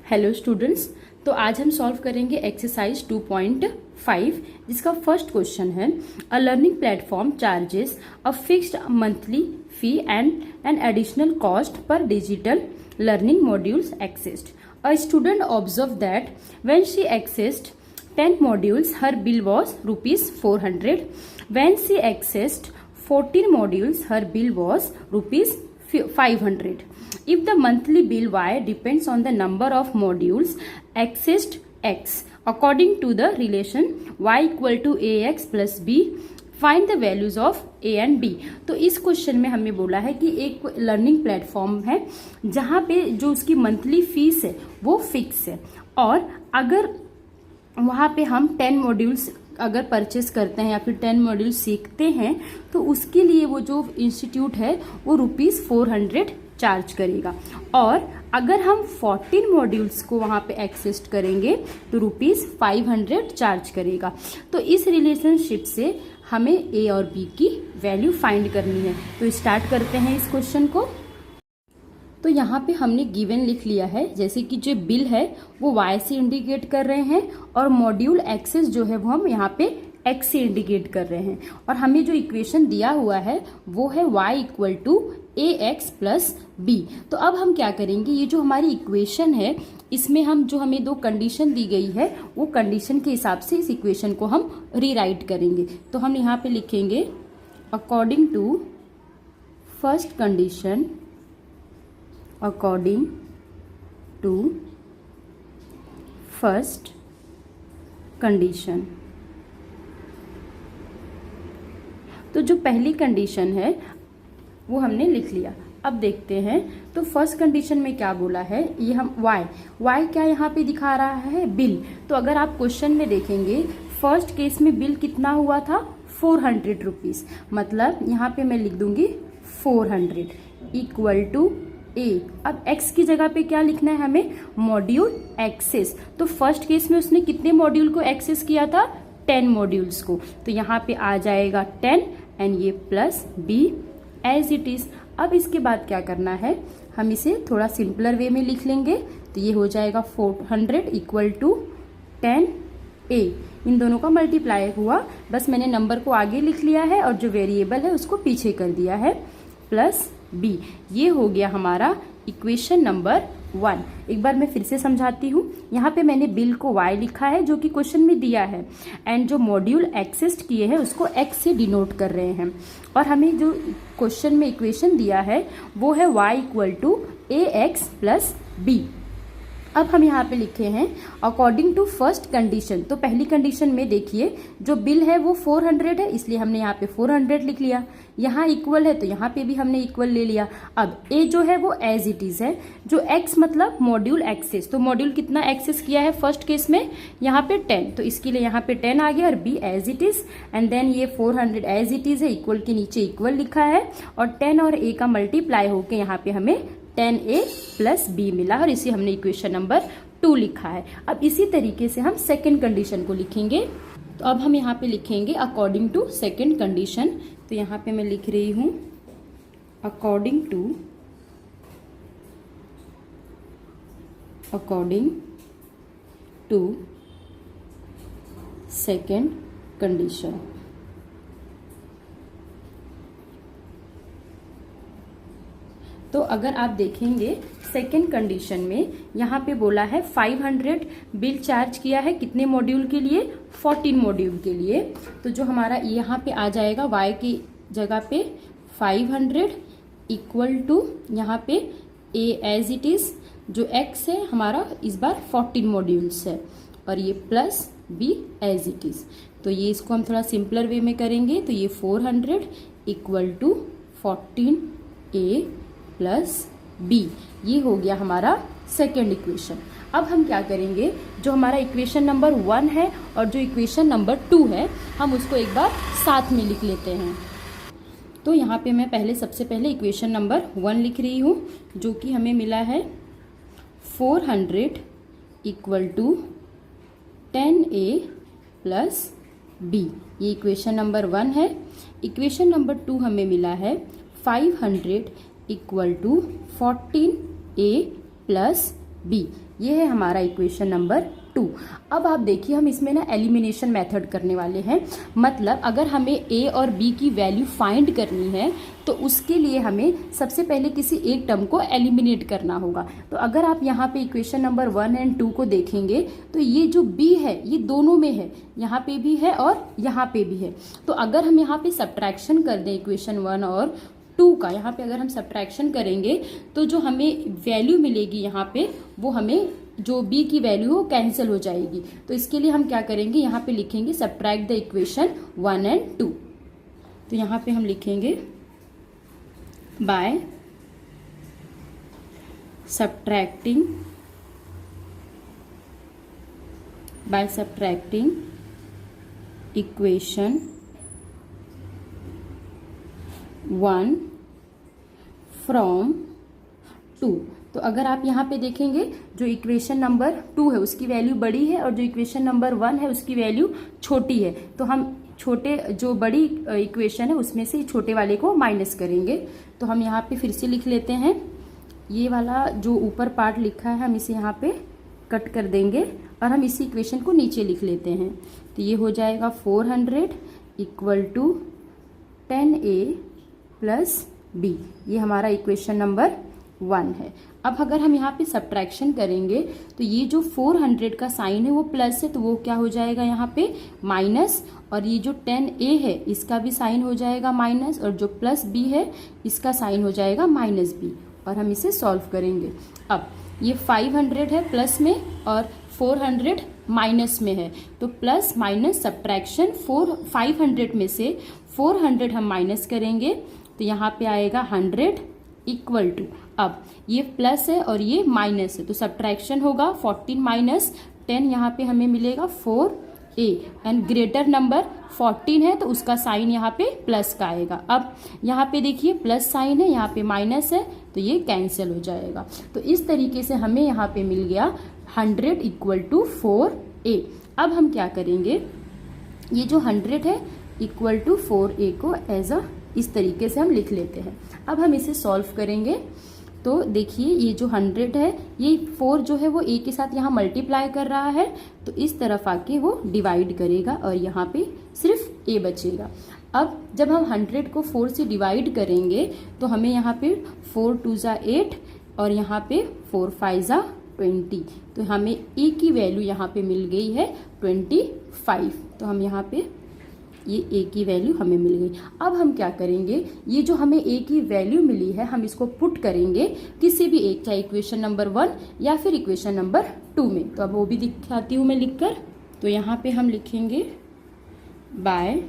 Hello students, तो आज हम सॉल्व करेंगे एक्सरसाइज 2.5 जिसका फर्स्ट क्वेश्चन है a learning platform charges a fixed monthly fee and an additional cost per digital learning modules accessed. A student observed that when she accessed 10 modules, her bill was rupees 400. When she accessed 14 modules, her bill was rupees 500. If the monthly bill Y depends on the number of modules accessed X, according to the relation Y equal to AX plus B, find the values of A and B. तो इस question में हमें बोला है कि एक learning platform है जहाँ पे जो उसकी मंथली फीस है वो फिक्स है, और अगर वहाँ पे हम 10 मॉड्यूल्स अगर परचेस करते हैं या फिर 10 मॉड्यूल सीखते हैं तो उसके लिए वो जो इंस्टीट्यूट है वो रुपीज़ 400 चार्ज करेगा, और अगर हम 14 मॉड्यूल्स को वहाँ पे एक्सेस करेंगे तो रुपीज़ 500 चार्ज करेगा। तो इस रिलेशनशिप से हमें ए और बी की वैल्यू फाइंड करनी है। तो स्टार्ट करते हैं इस क्वेश्चन को। तो यहाँ पे हमने गिवन लिख लिया है, जैसे कि जो बिल है वो वाई से इंडिकेट कर रहे हैं और मॉड्यूल एक्सेस जो है वो हम यहाँ पे एक्स से इंडिकेट कर रहे हैं, और हमें जो इक्वेशन दिया हुआ है वो है y equal to A X plus B. तो अब हम क्या करेंगे, ये जो हमारी इक्वेशन है इसमें हम जो हमें दो कंडीशन दी गई है वो कंडीशन के हिसाब से इस इक्वेशन को हम रीराइट करेंगे। तो हम यहाँ पे लिखेंगे according to first condition, according to first condition. तो जो पहली कंडीशन है वो हमने लिख लिया। अब देखते हैं तो फर्स्ट कंडीशन में क्या बोला है, ये हम y क्या यहाँ पे दिखा रहा है, बिल। तो अगर आप क्वेश्चन में देखेंगे फर्स्ट केस में बिल कितना हुआ था 400 रुपीज़, मतलब यहाँ पे मैं लिख दूंगी 400 इक्वल टू ए। अब x की जगह पे क्या लिखना है हमें, मॉड्यूल एक्सेस। तो फर्स्ट केस में उसने कितने मॉड्यूल को एक्सेस किया था, 10 मॉड्यूल्स को। तो यहाँ पे आ जाएगा 10 एंड ये plus B as it is. अब इसके बाद क्या करना है, हम इसे थोड़ा सिंपलर वे में लिख लेंगे। तो ये हो जाएगा 400 इक्वल टू 10 ए। इन दोनों का मल्टीप्लाई हुआ, बस मैंने नंबर को आगे लिख लिया है और जो वेरिएबल है उसको पीछे कर दिया है, प्लस बी। ये हो गया हमारा इक्वेशन नंबर 1। एक बार मैं फिर से समझाती हूँ। यहाँ पे मैंने बिल को y लिखा है जो कि क्वेश्चन में दिया है, एंड जो मॉड्यूल एक्सेस किए हैं उसको x से डिनोट कर रहे हैं, और हमें जो क्वेश्चन में इक्वेशन दिया है वो है y equal to A X plus B. अब हम यहाँ पे लिखे हैं अकॉर्डिंग टू फर्स्ट कंडीशन। तो पहली कंडीशन में देखिए जो बिल है वो 400 है, इसलिए हमने यहाँ पे 400 लिख लिया। यहाँ इक्वल है तो यहाँ पे भी हमने इक्वल ले लिया। अब ए जो है वो एज इट इज है, जो एक्स मतलब मॉड्यूल एक्सेस। तो मॉड्यूल कितना एक्सेस किया है फर्स्ट केस में, यहाँ पे 10, तो इसके लिए यहाँ पे 10 आ गया, और B as it is, and then ये 400 एज इट इज है, इक्वल के नीचे इक्वल लिखा है, और 10 और ए का मल्टीप्लाई होके यहाँ पे हमें 10a प्लस बी मिला, और इसे हमने इक्वेशन नंबर 2 लिखा है। अब इसी तरीके से हम सेकेंड कंडीशन को लिखेंगे। तो अब हम यहाँ पे लिखेंगे अकॉर्डिंग टू सेकेंड कंडीशन। तो यहाँ पे मैं लिख रही हूँ अकॉर्डिंग टू सेकेंड कंडीशन। तो अगर आप देखेंगे सेकेंड कंडीशन में यहाँ पे बोला है 500 बिल चार्ज किया है कितने मॉड्यूल के लिए, 14 मॉड्यूल के लिए। तो जो हमारा यहाँ पे आ जाएगा y की जगह पे 500 इक्वल टू यहाँ पे a एज इट इज, जो x है हमारा इस बार 14 मॉड्यूल्स है, और ये plus b as it is. तो ये इसको हम थोड़ा सिंपलर वे में करेंगे। तो ये 400 equal to 14a plus B. ये हो गया हमारा सेकेंड इक्वेशन। अब हम क्या करेंगे, जो हमारा इक्वेशन नंबर 1 है और जो इक्वेशन नंबर 2 है हम उसको एक बार साथ में लिख लेते हैं। तो यहाँ पे मैं सबसे पहले इक्वेशन नंबर 1 लिख रही हूँ, जो कि हमें मिला है 400 equal to 10a plus B. ये इक्वेशन नंबर 1 है। इक्वेशन नंबर 2 हमें मिला है 500 equal to 14a plus B. ये है हमारा इक्वेशन नंबर 2। अब आप देखिए हम इसमें ना एलिमिनेशन मेथड करने वाले हैं। मतलब अगर हमें ए और बी की वैल्यू फाइंड करनी है तो उसके लिए हमें सबसे पहले किसी एक टर्म को एलिमिनेट करना होगा। तो अगर आप यहाँ पे इक्वेशन नंबर 1 एंड 2 को देखेंगे तो ये जो बी है ये दोनों में है, यहाँ पे भी है और यहाँ पे भी है। तो अगर हम यहाँ पे सब्ट्रैक्शन कर दें इक्वेशन 1 और 2 का, यहाँ पे अगर हम सब्ट्रैक्शन करेंगे तो जो हमें वैल्यू मिलेगी यहाँ पे वो हमें जो b की वैल्यू हो कैंसिल हो जाएगी। तो इसके लिए हम क्या करेंगे, यहाँ पे लिखेंगे सब्ट्रैक्ट द इक्वेशन 1 एंड 2। तो यहाँ पे हम लिखेंगे बाय सब्ट्रैक्टिंग इक्वेशन 1 फ्रॉम 2। तो अगर आप यहाँ पे देखेंगे जो इक्वेशन नंबर 2 है उसकी वैल्यू बड़ी है और जो इक्वेशन नंबर 1 है उसकी वैल्यू छोटी है। तो हम छोटे जो बड़ी इक्वेशन है उसमें से छोटे वाले को माइनस करेंगे। तो हम यहाँ पे फिर से लिख लेते हैं, ये वाला जो ऊपर पार्ट लिखा है हम इसे यहाँ पे कट कर देंगे और हम इसी इक्वेशन को नीचे लिख लेते हैं। तो ये हो जाएगा 400 equal to 10a plus b। ये हमारा इक्वेशन नंबर 1 है। अब अगर हम यहाँ पे सब्ट्रैक्शन करेंगे तो ये जो 400 का साइन है वो प्लस है तो वो क्या हो जाएगा यहाँ पे माइनस, और ये जो 10a है इसका भी साइन हो जाएगा माइनस, और जो प्लस b है इसका साइन हो जाएगा माइनस b। और हम इसे सॉल्व करेंगे। अब ये 500 है प्लस में और 400 माइनस में है, तो प्लस माइनस सब्ट्रैक्शन 500 में से 400 हम माइनस करेंगे तो यहाँ पे आएगा 100 इक्वल टू, अब ये प्लस है और ये माइनस है तो सब्ट्रैक्शन होगा 14 माइनस 10, यहाँ पे हमें मिलेगा 4a एंड ग्रेटर नंबर 14 है तो उसका साइन यहाँ पे प्लस का आएगा। अब यहाँ पे देखिए प्लस साइन है, यहाँ पे माइनस है तो ये कैंसिल हो जाएगा। तो इस तरीके से हमें यहाँ पे मिल गया 100 इक्वल टू 4a। अब हम क्या करेंगे, ये जो 100 है इक्वल टू 4a को एज अ इस तरीके से हम लिख लेते हैं। अब हम इसे सॉल्व करेंगे तो देखिए ये जो 100 है ये 4 जो है वो a के साथ यहाँ मल्टीप्लाई कर रहा है तो इस तरफ आके वो डिवाइड करेगा और यहाँ पे सिर्फ a बचेगा। अब जब हम 100 को 4 से डिवाइड करेंगे तो हमें यहाँ पे 4 2 ज़ा 8 और यहाँ पे 4 5 ज़ा 20, तो हमें a की वैल्यू यहाँ पे मिल गई है 25। तो हम यहाँ पे ये a की वैल्यू हमें मिल गई। अब हम क्या करेंगे, ये जो हमें a की वैल्यू मिली है हम इसको पुट करेंगे किसी भी एक, चाहे इक्वेशन नंबर 1 या फिर इक्वेशन नंबर 2 में। तो अब वो भी दिखाती हूँ मैं लिखकर। तो यहाँ पे हम लिखेंगे by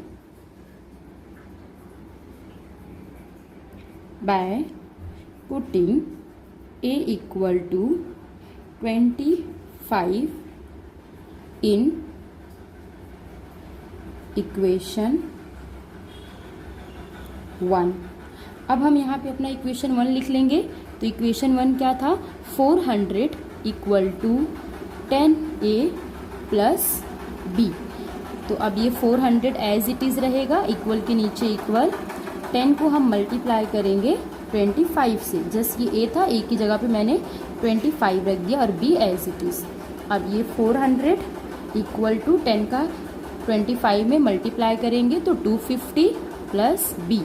putting a equal to 25 in equation 1। अब हम यहाँ पे अपना इक्वेशन 1 लिख लेंगे। तो इक्वेशन 1 क्या था, 400 equal to 10a plus b। तो अब ये 400 एज इट इज़ रहेगा, इक्वल के नीचे इक्वल, 10 को हम मल्टीप्लाई करेंगे 25 से, जस्ट ये a था, a की जगह पे मैंने 25 रख दिया और b एज इट इज़। अब ये 400 इक्वल टू 10 का 25 में मल्टीप्लाई करेंगे तो 250 प्लस b।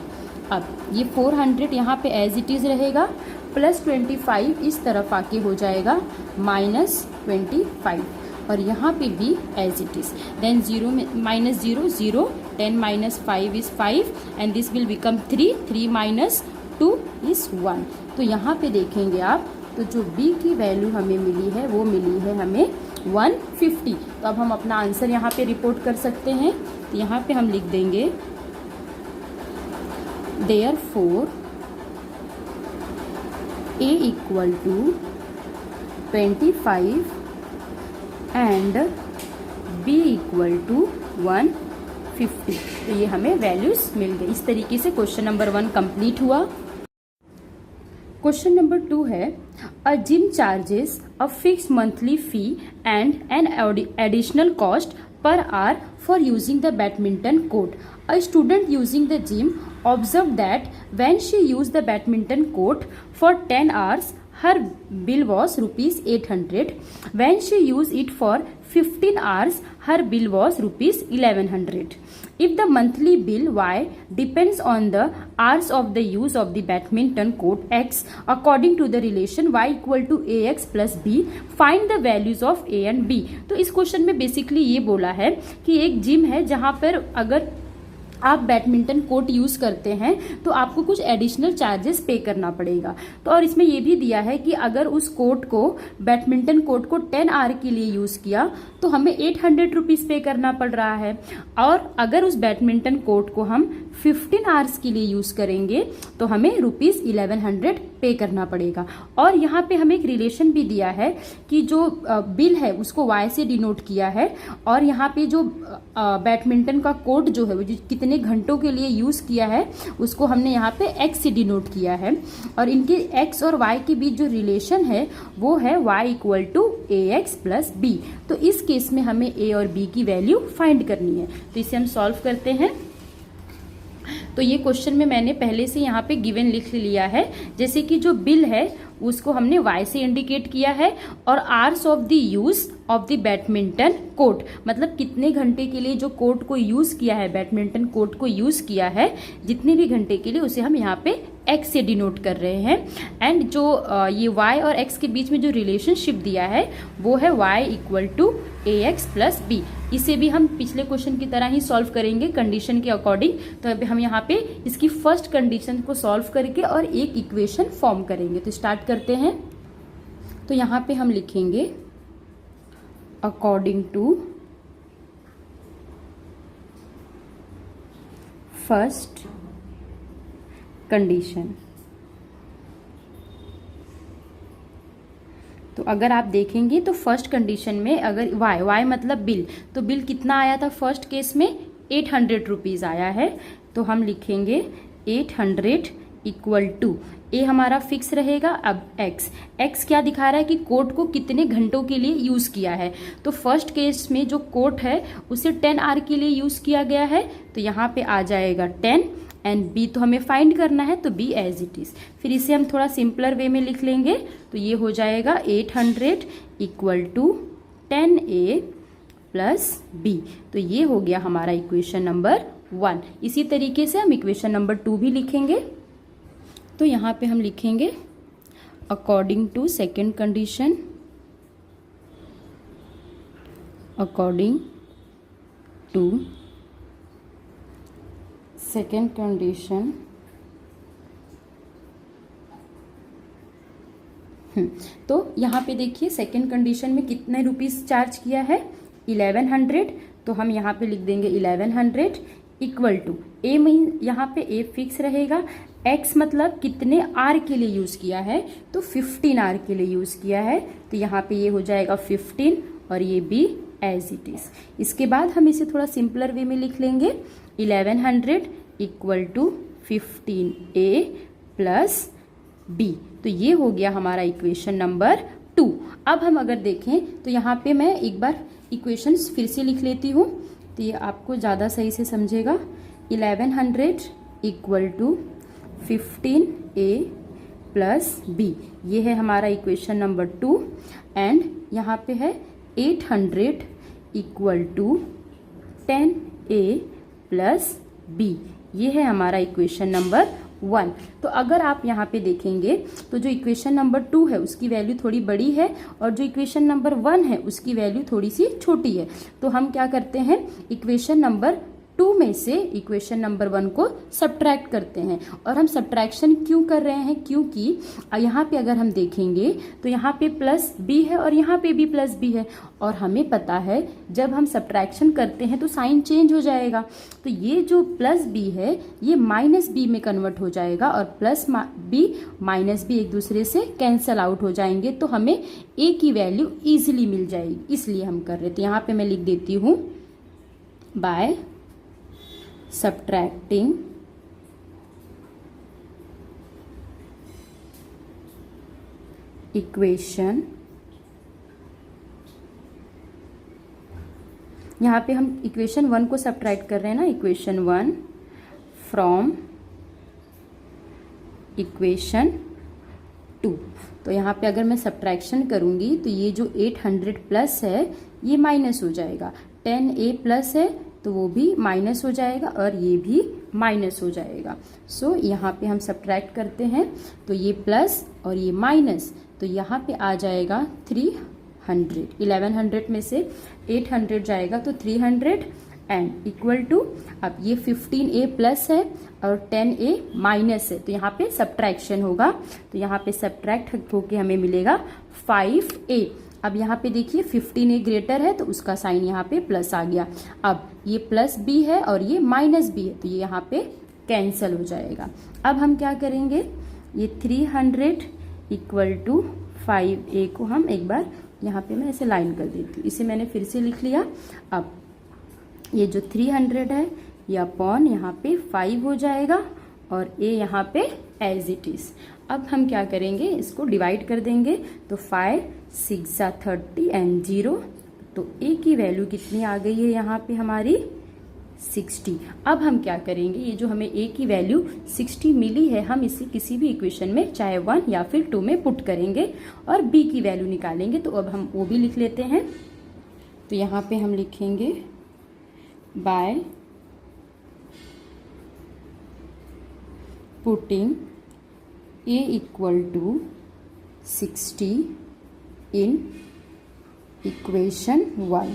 अब ये 400 यहाँ पे एज इट इज़ रहेगा, प्लस 25 इस तरफ आके हो जाएगा माइनस 25, और यहाँ पे b as it is. Then 0 में minus 0 0, 10 minus 5 is 5 and this will become 3, 3 minus 2 is 1। तो यहाँ पे देखेंगे आप तो जो b की वैल्यू हमें मिली है वो मिली है हमें 150। तो अब हम अपना आंसर यहाँ पे रिपोर्ट कर सकते हैं। तो यहाँ पे हम लिख देंगे therefore a equal to 25 and b equal to 150। तो ये हमें वैल्यूज मिल गई। इस तरीके से क्वेश्चन नंबर 1 कंप्लीट हुआ। क्वेश्चन नंबर 2 है, a gym charges a fixed monthly fee and an additional cost per hour for using the badminton court. A student using the gym observed that when she used the badminton court for 10 hours, her bill was rupees 800. When she used it for 15 hours, her bill was rupees 1100. If the monthly bill Y depends on the hours of the use of the badminton court X according to the relation Y equal to AX plus B, find the values of A and B. तो इस question में basically ये बोला है कि एक gym है जहाँ पर अगर आप बैडमिंटन कोर्ट यूज करते हैं तो आपको कुछ एडिशनल चार्जेस पे करना पड़ेगा। तो और इसमें यह भी दिया है कि अगर उस कोर्ट को बैडमिंटन कोर्ट को 10 आवर के लिए यूज किया तो हमें 800 रुपीज पे करना पड़ रहा है, और अगर उस बैडमिंटन कोर्ट को हम 15 आवर्स के लिए यूज करेंगे तो हमें रुपीज 1100 पे करना पड़ेगा। और यहाँ पे हमें एक रिलेशन भी दिया है कि जो बिल है उसको Y से डिनोट किया है, और यहाँ पे जो बैडमिंटन का कोर्ट जो है वो जो कितने घंटों के लिए यूज किया है उसको हमने यहाँ पे X से डिनोट किया है, और इनके X और Y के बीच जो रिलेशन है वो है Y equal to AX plus B। तो इस केस में हमें A और B की वैल्यू फाइंड करनी है, तो इसे हम सॉल्व करते हैं। तो ये क्वेश्चन में मैंने पहले से यहाँ पे गिवन लिख लिया है, जैसे कि जो बिल है उसको हमने Y से इंडिकेट किया है, और hours of the use of the badminton court, मतलब कितने घंटे के लिए जो कोर्ट को यूज किया है, बैडमिंटन कोर्ट को यूज किया है, जितने भी घंटे के लिए उसे हम यहाँ पे X से डिनोट कर रहे हैं। एंड जो ये Y और X के बीच में जो रिलेशनशिप दिया है वो है Y equal to AX plus B। इसे भी हम पिछले क्वेश्चन की तरह ही सॉल्व करेंगे कंडीशन के अकॉर्डिंग। तो अभी हम यहाँ पे इसकी फर्स्ट कंडीशन को सॉल्व करके और एक इक्वेशन फॉर्म करेंगे। तो स्टार्ट करते हैं। तो यहाँ पे हम लिखेंगे अकॉर्डिंग टू फर्स्ट कंडीशन। तो अगर आप देखेंगे तो फर्स्ट कंडीशन में अगर y मतलब बिल, तो बिल कितना आया था फर्स्ट केस में 800 रुपीज आया है। तो हम लिखेंगे 800 इक्वल टू ए हमारा फिक्स रहेगा। अब x क्या दिखा रहा है कि कोर्ट को कितने घंटों के लिए यूज किया है। तो फर्स्ट केस में जो कोर्ट है उसे 10 आवर के लिए यूज किया गया है, तो यहाँ पे आ जाएगा 10, एंड B तो हमें फाइंड करना है तो B एज इट इज। फिर इसे हम थोड़ा सिंपलर वे में लिख लेंगे, तो ये हो जाएगा 800 equal to 10A plus B। तो ये हो गया हमारा इक्वेशन नंबर 1। इसी तरीके से हम इक्वेशन नंबर 2 भी लिखेंगे। तो यहाँ पे हम लिखेंगे according to second condition, according to second condition तो यहाँ पे देखिए सेकेंड कंडीशन में कितने रुपीस चार्ज किया है 1100। तो हम यहाँ पे लिख देंगे 1100 इक्वल टू ए में यहाँ पे ए फिक्स रहेगा, x मतलब कितने आर के लिए यूज किया है, तो 15 आर के लिए यूज किया है, तो यहाँ पे ये हो जाएगा 15 और ये B एज इट इज। इसके बाद हम इसे थोड़ा सिंपलर वे में लिख लेंगे 1100 equal to 15A plus B। तो ये हो गया हमारा इक्वेशन नंबर 2। अब हम अगर देखें तो यहाँ पे मैं एक बार इक्वेशंस फिर से लिख लेती हूँ, तो ये आपको ज़्यादा सही से समझेगा। 1100 equal to 15A plus B, ये है हमारा इक्वेशन नंबर 2। एंड यहाँ पे है 800 equal to 10A plus B, ये है हमारा इक्वेशन नंबर 1। तो अगर आप यहाँ पे देखेंगे तो जो इक्वेशन नंबर 2 है उसकी वैल्यू थोड़ी बड़ी है, और जो इक्वेशन नंबर 1 है उसकी वैल्यू थोड़ी सी छोटी है। तो हम क्या करते हैं, इक्वेशन नंबर 2 में से इक्वेशन नंबर 1 को सब्ट्रैक्ट करते हैं। और हम सब्ट्रैक्शन क्यों कर रहे हैं, क्योंकि यहाँ पे अगर हम देखेंगे तो यहाँ पे प्लस B है और यहाँ पे भी प्लस B है, और हमें पता है जब हम सब्ट्रैक्शन करते हैं तो साइन चेंज हो जाएगा। तो ये जो प्लस B है ये माइनस B में कन्वर्ट हो जाएगा, और प्लस B माइनस B एक दूसरे से कैंसल आउट हो जाएंगे, तो हमें A की वैल्यू ईजिली मिल जाएगी, इसलिए हम कर रहे थे। यहाँ पे मैं लिख देती हूँ बाय subtracting इक्वेशन। यहाँ पे हम इक्वेशन 1 को सब्ट्रैक्ट कर रहे हैं ना, इक्वेशन 1 फ्रॉम इक्वेशन 2। तो यहाँ पे अगर मैं सब्ट्रैक्शन करूँगी तो ये जो 800 प्लस है ये माइनस हो जाएगा, 10A प्लस है तो वो भी माइनस हो जाएगा और ये भी माइनस हो जाएगा। सो यहाँ पे हम सब्ट्रैक्ट करते हैं तो ये प्लस और ये माइनस, तो यहाँ पे आ जाएगा 300। 1100 में से 800 जाएगा तो 300 एंड इक्वल टू, अब ये 15A प्लस है और 10A माइनस है तो यहाँ पे सब्ट्रैक्शन होगा, तो यहाँ पे सब्ट्रैक्ट होके हमें मिलेगा 5A। अब यहाँ पे देखिए 15A ग्रेटर है तो उसका साइन यहाँ पे प्लस आ गया। अब ये प्लस B है और ये माइनस B है तो ये यहाँ पे कैंसल हो जाएगा। अब हम क्या करेंगे, ये 300 इक्वल टू 5A को हम एक बार यहाँ पे मैं ऐसे लाइन कर देती हूँ, इसे मैंने फिर से लिख लिया। अब ये जो 300 है ये अपॉन यहाँ पे 5 हो जाएगा और A यहाँ पे एज इट इज। अब हम क्या करेंगे, इसको डिवाइड कर देंगे तो 5 6 30 एंड 0, तो A की वैल्यू कितनी आ गई है यहाँ पे हमारी 60। अब हम क्या करेंगे, ये जो हमें A की वैल्यू 60 मिली है हम इसे किसी भी इक्वेशन में चाहे 1 या फिर 2 में पुट करेंगे और B की वैल्यू निकालेंगे। तो अब हम वो भी लिख लेते हैं, तो यहाँ पे हम लिखेंगे by putting A equal to 60 in equation 1।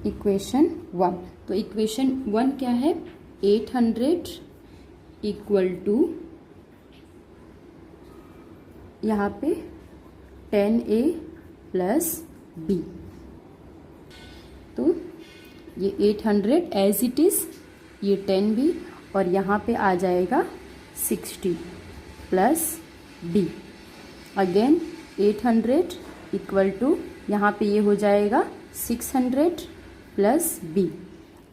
Equation 1, तो इक्वेशन 1 क्या है, 800 इक्वल टू यहाँ पे 10A प्लस B, तो ये 800 एज इट इज, ये 10B और यहाँ पे आ जाएगा 60 plus B। Again 800 equal to यहाँ पे ये हो जाएगा 600 प्लस B।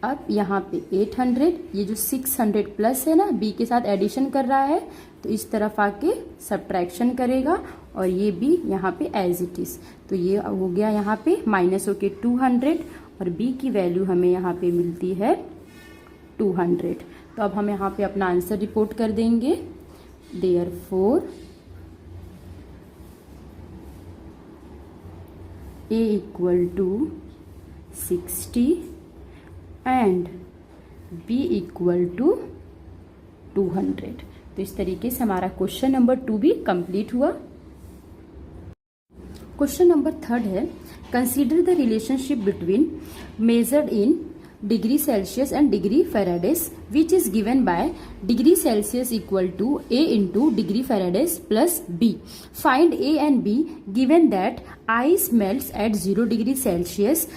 अब यहाँ पे 800, ये जो 600 प्लस है ना B के साथ एडिशन कर रहा है तो इस तरफ आके सब्ट्रैक्शन करेगा और ये B यहाँ पे एज इट इज, तो ये हो गया यहाँ पे माइनस होके 200 और B की वैल्यू हमें यहाँ पे मिलती है 200। तो अब हम यहाँ पे अपना आंसर रिपोर्ट कर देंगे, therefore A equal to 60 and B equal to 200। तो इस तरीके से हमारा क्वेश्चन नंबर 2 भी कंप्लीट हुआ। क्वेश्चन नंबर 3 है, consider the relationship between measured in degree Celsius and degree Fahrenheit which is given by degree Celsius equal to A into degree Fahrenheit plus B। Find A and B given that ice melts at 0 degree Celsius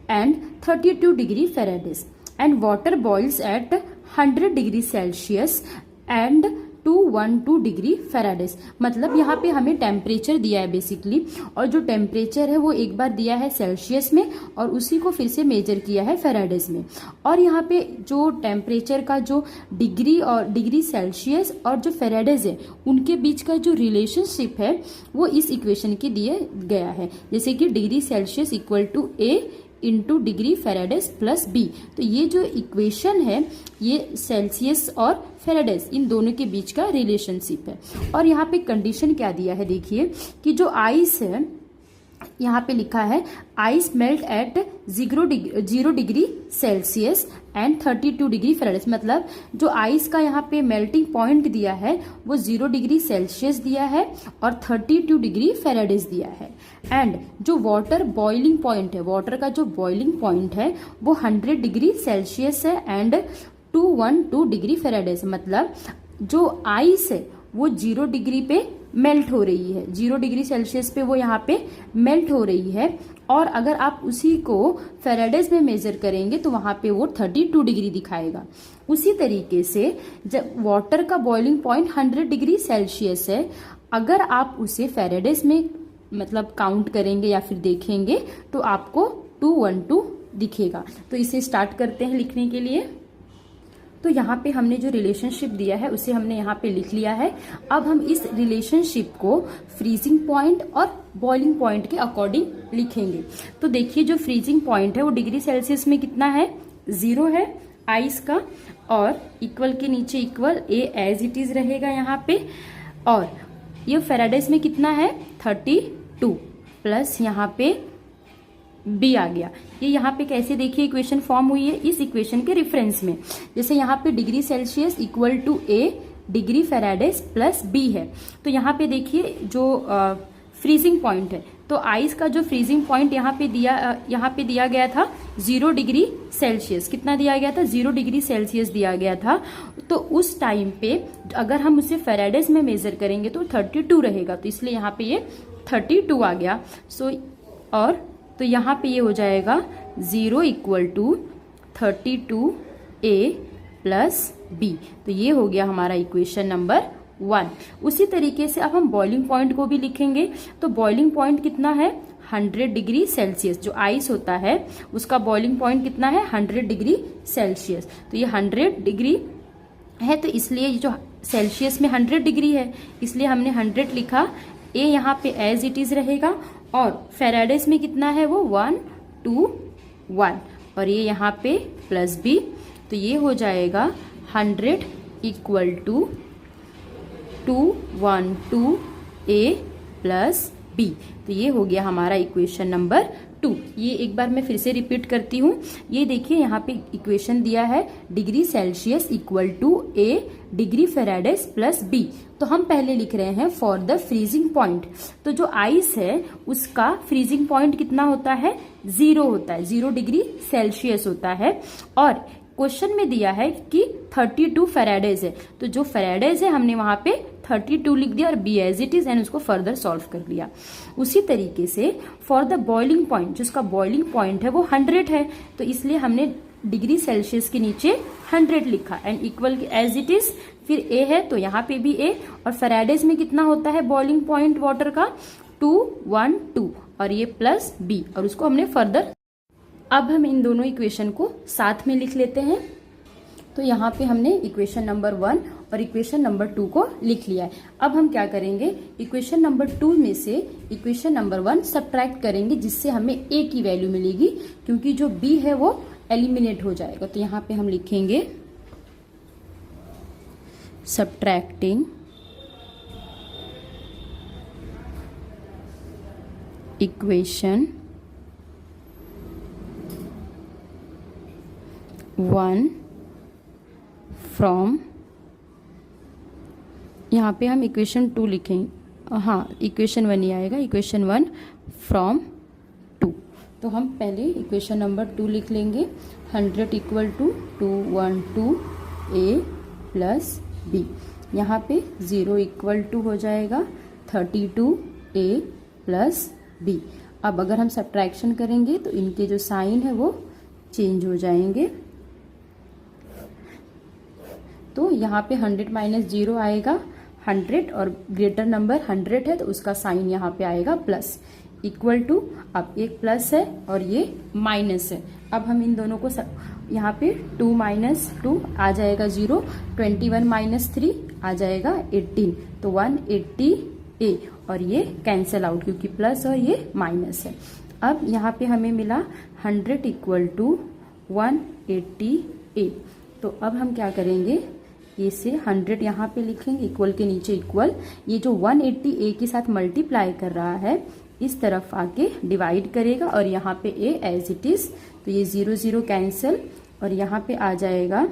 and 32 degree Fahrenheit and water boils at 100 degree Celsius and 212 degree Fahrenheit. मतलब यहाँ पे हमें temperature दिया है basically, और जो temperature है वो एक बार दिया है सेल्सियस में और उसी को फिर से मेजर किया है फेराडेस में। और यहाँ पे जो टेम्परेचर का जो डिग्री और डिग्री सेल्सियस और जो फेराडेस है उनके बीच का जो रिलेशनशिप है वो इस इक्वेशन के दिए गया है, जैसे कि degree Celsius equal to A into degree Fahrenheit plus B। तो ये जो इक्वेशन है ये सेल्सियस और फेराडेस इन दोनों के बीच का रिलेशनशिप है। और यहाँ पे कंडीशन क्या दिया है, देखिए कि जो आइस है यहाँ पे लिखा है ice melt eight 0 degree Celsius and 32 degree Fahrenheit. मतलब जो आइस का यहाँ पे मेल्टिंग पॉइंट दिया है वो 0 डिग्री सेल्सियस दिया है और 32 डिग्री फेराडेस दिया है। एंड जो वाटर बॉइलिंग पॉइंट है, वाटर का जो बॉइलिंग पॉइंट है वो 100 डिग्री सेल्सियस है एंड 212 डिग्री फेराडेस। मतलब जो आइस है वो 0 डिग्री पे मेल्ट हो रही है, 0 डिग्री सेल्सियस पे वो यहाँ पे मेल्ट हो रही है। और अगर आप उसी को फेराडेस में मेजर करेंगे तो वहां पे वो 32 डिग्री दिखाएगा। उसी तरीके से जब वाटर का बॉइलिंग पॉइंट 100 डिग्री सेल्सियस है, अगर आप उसे फेराडेस में मतलब काउंट करेंगे या फिर देखेंगे तो आपको 212 दिखेगा। तो इसे स्टार्ट करते हैं लिखने के लिए। तो यहाँ पे हमने जो रिलेशनशिप दिया है उसे हमने यहाँ पे लिख लिया है। अब हम इस रिलेशनशिप को फ्रीजिंग पॉइंट और बॉइलिंग पॉइंट के अकॉर्डिंग लिखेंगे। तो देखिए जो फ्रीजिंग पॉइंट है वो डिग्री सेल्सियस में कितना है, 0 है आइस का, और इक्वल के नीचे equal A as it is रहेगा यहाँ पे। और ये फेराडेज में कितना है 32 प्लस यहाँ पे बी आ गया। ये यहाँ पे कैसे देखिए इक्वेशन फॉर्म हुई है, इस इक्वेशन के रेफरेंस में। जैसे यहाँ पे degree Celsius equal to A degree Fahrenheit plus B है, तो यहाँ पे देखिए जो फ्रीजिंग पॉइंट है, तो आइस का जो फ्रीजिंग पॉइंट यहाँ पे दिया गया था 0 डिग्री सेल्सियस। कितना दिया गया था 0 डिग्री सेल्सियस दिया गया था। तो उस टाइम पे अगर हम उसे फेराडेज में मेजर करेंगे तो 32 रहेगा, तो इसलिए यहाँ पे ये 32 आ गया। और तो यहाँ पे ये हो जाएगा 0 equal to 32A plus B. तो ये हो गया हमारा इक्वेशन नंबर 1। उसी तरीके से अब हम बॉइलिंग पॉइंट को भी लिखेंगे। तो बॉइलिंग पॉइंट कितना है 100 डिग्री सेल्सियस। जो आइस होता है उसका बॉइलिंग पॉइंट कितना है 100 डिग्री सेल्सियस। तो ये 100 डिग्री है, तो इसलिए जो सेल्सियस में 100 डिग्री है इसलिए हमने 100 लिखा। ए यहाँ पे एज इट इज रहेगा और फेराडेज में कितना है वो 1 2 1 और ये यहाँ पे प्लस बी। तो ये हो जाएगा 100 equal to 212A plus B. तो ये हो गया हमारा इक्वेशन नंबर 2। ये एक बार मैं फिर से रिपीट करती हूँ। ये देखिए यहाँ पे इक्वेशन दिया है degree Celsius equal to A degree Fahrenheit plus B. तो हम पहले लिख रहे हैं फॉर द फ्रीजिंग पॉइंट। तो जो आइस है उसका फ्रीजिंग पॉइंट कितना होता है 0 होता है, 0 डिग्री सेल्सियस होता है। और क्वेश्चन में दिया है कि 32 फेराडेज है, तो जो फेराडेज है हमने वहां पे 32 लिख दिया और B as it is and उसको फर्दर सॉल्व कर लिया। उसी तरीके से फॉर द बॉइलिंग पॉइंट, जिसका बॉइलिंग पॉइंट है वो 100 है, तो इसलिए हमने डिग्री सेल्सियस के नीचे 100 लिखा and equal as it is. फिर ए है तो यहाँ पे भी ए, और फेराडेज में कितना होता है बॉइलिंग पॉइंट वाटर का 212 और ये प्लस बी, और उसको हमने फर्दर। अब हम इन दोनों इक्वेशन को साथ में लिख लेते हैं। तो यहाँ पे हमने इक्वेशन नंबर 1 और इक्वेशन नंबर 2 को लिख लिया है। अब हम क्या करेंगे, इक्वेशन नंबर 2 में से इक्वेशन नंबर 1 सब्ट्रैक्ट करेंगे, जिससे हमें ए की वैल्यू मिलेगी, क्योंकि जो बी है वो एलिमिनेट हो जाएगा। तो यहाँ पे हम लिखेंगे सब्ट्रैक्टिंग इक्वेशन 1 फ्रॉम, यहाँ पे हम इक्वेशन 2 लिखेंगे। हाँ, इक्वेशन 1 ही आएगा, इक्वेशन 1 फ्रॉम 2। तो हम पहले इक्वेशन नंबर 2 लिख लेंगे। 100 equal to 212A plus B. यहाँ पे 0 इक्वल टू हो जाएगा 32A प्लस बी। अब अगर हम सब्ट्रैक्शन करेंगे तो इनके जो साइन है वो चेंज हो जाएंगे। तो यहाँ पे 100 माइनस 0 आएगा 100, और ग्रेटर नंबर 100 है तो उसका साइन यहाँ पे आएगा प्लस, इक्वल टू। अब एक प्लस है और ये माइनस है। अब हम इन दोनों को यहाँ पे 2 माइनस 2 आ जाएगा 0, 21 माइनस 3 आ जाएगा 18, तो 180A, और ये कैंसिल आउट क्योंकि प्लस और ये माइनस है। अब यहाँ पे हमें मिला 100 इक्वल टू 180A। तो अब हम क्या करेंगे, ये से 100 यहाँ पे लिखेंगे, इक्वल के नीचे इक्वल। ये जो 180A के साथ मल्टीप्लाई कर रहा है इस तरफ आके डिवाइड करेगा, और यहाँ पे A एज इट इज। तो ये 0 0 कैंसिल, और यहाँ पे आ जाएगा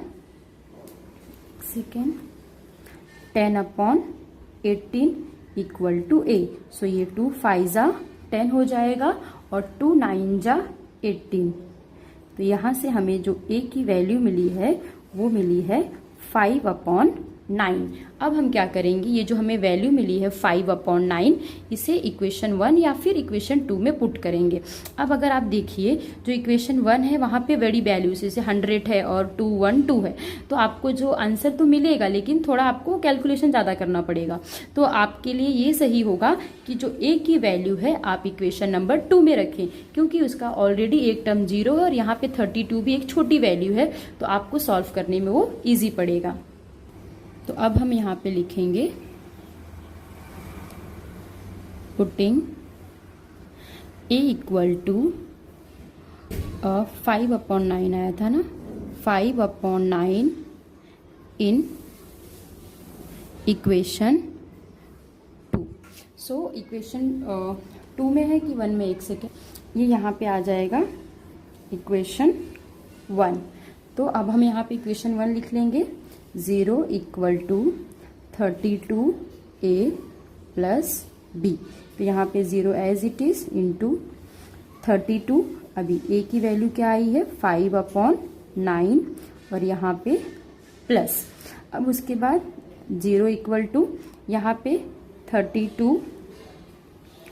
10/18 इक्वल टू A। सो ये 2 5 जा 10 हो जाएगा और 2 9 जा 18। तो यहाँ से हमें जो A की वैल्यू मिली है वो मिली है 5/9। अब हम क्या करेंगे, ये जो हमें वैल्यू मिली है 5/9, इसे इक्वेशन 1 या फिर इक्वेशन 2 में पुट करेंगे। अब अगर आप देखिए जो इक्वेशन 1 है वहाँ पे बड़ी वैल्यूज जैसे 100 है और 212 है, तो आपको जो आंसर तो मिलेगा लेकिन थोड़ा आपको कैलकुलेशन ज़्यादा करना पड़ेगा। तो आपके लिए ये सही होगा कि जो ए की वैल्यू है आप इक्वेशन नंबर 2 में रखें, क्योंकि उसका ऑलरेडी एक टर्म 0 है और यहाँ पे 32 भी एक छोटी वैल्यू है, तो आपको सॉल्व करने में वो ईजी पड़ेगा। तो अब हम यहाँ पे लिखेंगे पुटिंग ए इक्वल टू 5/9 आया था ना, 5/9 इन इक्वेशन 2। सो इक्वेशन 2 में है कि 1 में, एक सेकेंड, ये यहाँ पे आ जाएगा इक्वेशन 1। तो अब हम यहाँ पे इक्वेशन 1 लिख लेंगे, 0 equal to 32a plus b। तो यहाँ पे 0 एज इट इज इंटू 32, अभी a की वैल्यू क्या आई है 5/9, और यहाँ पे प्लस। अब उसके बाद 0 इक्वल टू यहाँ पे 32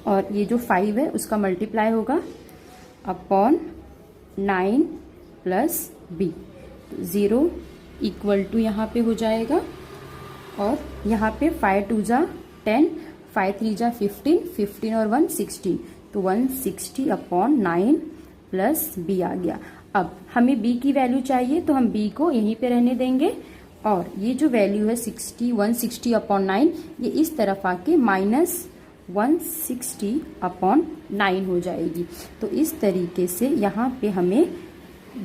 और ये जो 5 है उसका मल्टीप्लाई होगा upon 9 plus b। 0 equal to यहाँ पे हो जाएगा, और यहाँ पे 5 2 जा 10, 5 3 जा 15, 15 और 1 16, तो 160/9 प्लस b आ गया। अब हमें b की वैल्यू चाहिए तो हम b को यहीं पे रहने देंगे, और ये जो वैल्यू है 160/9 ये इस तरफ आके -160/9 हो जाएगी। तो इस तरीके से यहाँ पे हमें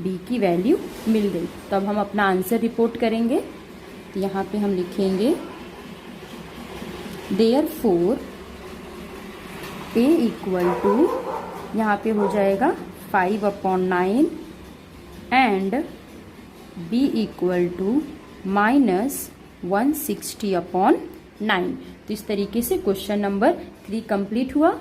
b की वैल्यू मिल गई। तो अब हम अपना आंसर रिपोर्ट करेंगे। तो यहाँ पे हम लिखेंगे देयरफॉर a इक्वल टू, यहाँ पे हो जाएगा 5/9 एंड b इक्वल टू -160/9। तो इस तरीके से क्वेश्चन नंबर 3 कंप्लीट हुआ।